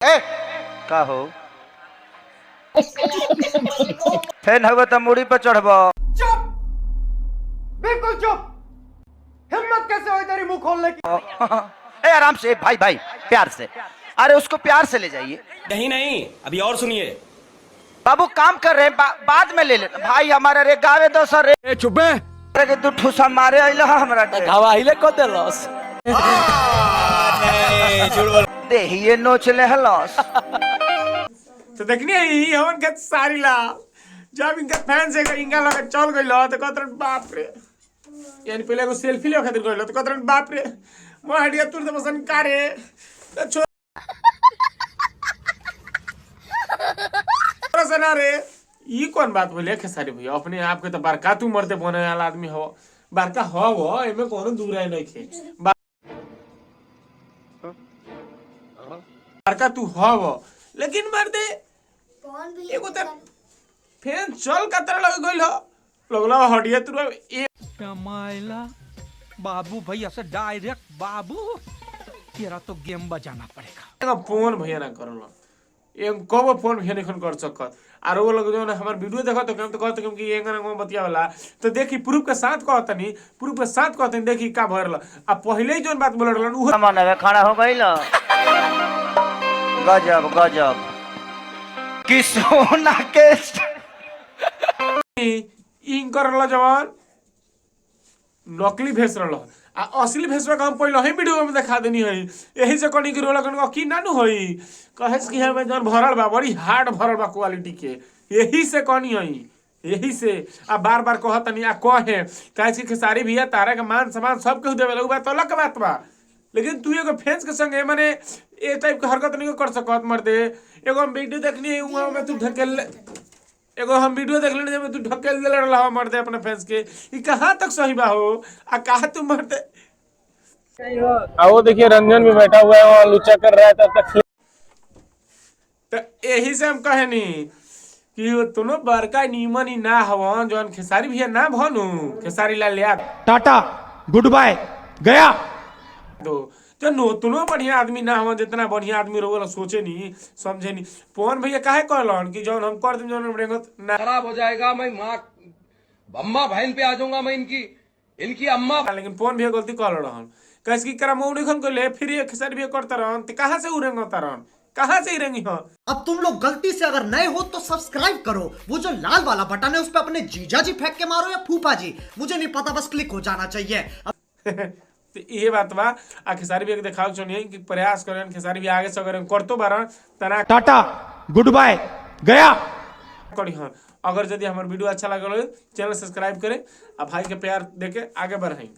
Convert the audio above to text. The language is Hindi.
ए का हो फेन हवे त मुड़ी पे चढ़बो। चुप, बिल्कुल चुप। हिम्मत कैसे हुई तेरी मुंह खोलने की? ए आराम से भाई भाई, प्यार से। अरे उसको प्यार से ले जाइए। नहीं नहीं, अभी और सुनिए। बाबू काम कर रहे हैं, बाद में ले लेना। भाई हमारे रे गावे दो सर रे। चुप है के तू ठुसा मारे आइला हमरा के घावाहिले को देलस देहिए नोच ले हलस। तो देखनी है ई हमन के सारी ला जब इनका फैन से इनका लगे चल गइलो तो कहत बाप रे, यानी पहले को सेल्फी ले खातिर गइलो तो कहत बाप रे मोर हडिया तुर से पसंद करे तो छोरा सना रे। ई कौन बात बोले खेसारी भैया? अपने आप के तो बड़का तू मरते बने वाला आदमी हो, बड़का हो वो एमे कोनो दूर है नहीं खे। बड़का तू हो वो, लेकिन मर्दे एगो त फैन चल का तरह लग गइल हो लगला हडिया तू ए कमाइला बाबू भैया से डायरेक्ट बाबू तेरा तो गेम बजाना पड़ेगा। फोन भैया ना करलो एम कब फोन भैया नहीं कर सकत। और वो लोग जो हमार वीडियो देखो तो हम तो कहते कि ये एंगन बतिया वाला तो देखी प्रूफ के साथ कहतनी, प्रूफ के साथ कहतनी देखी का भरल आ पहले ही जोन बात बोल रहलन उ मन खड़ा हो गइल। गजब गजब कि सोना के इन करल जवान नकली भेस रहल आ असली भेसवा का हम पहले ही वीडियो में दिखा देनी है। यही से कनी की रोला कनी की नानू होई कहे कि हमें जन भरल बा बड़ी हार्ड भरल बा क्वालिटी के, यही से कनी है। यही से आ बार बार कहतनी आ कहे काहे कि खेसारी भैया तारा के मान सम्मान सब के देवे बात तो अलग बात बा, लेकिन तू एगो फैंस के संगे माने ए टाइप के हरकत नहीं कर सकत मर्दे। एगो हम वीडियो देखनी है उहाँ में तू ढकेल एगो हम वीडियो देख लेने जब तू ढकेल दे रहा मर्दे अपने फैंस के, ई कहां तक सही बा हो आ कहा तू मर्दे। वो देखिए रंजन भी बैठा हुआ है वहाँ लुचा कर रहा है तब तक। तो यही से हम कहेनी कि तुनो बड़का नीमन ही ना हवन जौन खेसारी भैया ना भनु खेसारी लाल याद टाटा गुड बाय गया तो नो तुनो बढ़िया आदमी ना हवन जितना बढ़िया आदमी रहो सोचे नहीं समझे नहीं। पवन भैया काहे कहलन कि जौन हम कर देम जौन रेंगत ना खराब हो जाएगा, मैं माँ अम्मा बहन पे आ जाऊंगा, मैं इनकी अम्मा। लेकिन पवन भैया गलती कहल रहन कैसे कि करा मौनी खन कहले फिर ये खेसारी भैया करता रहन तो कहां से उरेंगता रहन, कहां से रेंगी हो। अब तुम लोग गलती से अगर नए हो तो सब्सक्राइब करो, वो जो लाल वाला बटन है उस पर अपने जीजा जी फेंक के मारो या फूफा जी, मुझे नहीं पता, बस क्लिक हो जाना चाहिए। तो ये बात बा आ खेसारी भैया के देखाव चाहिए कि प्रयास करें खेसारी भैया आगे से अगर करतो बारन तना टाटा गुड बाय गया करी हन। अगर यदि हमार वीडियो अच्छा लगल हो चैनल सब्सक्राइब करें आ भाई के प्यार देके आगे बढ़ाई।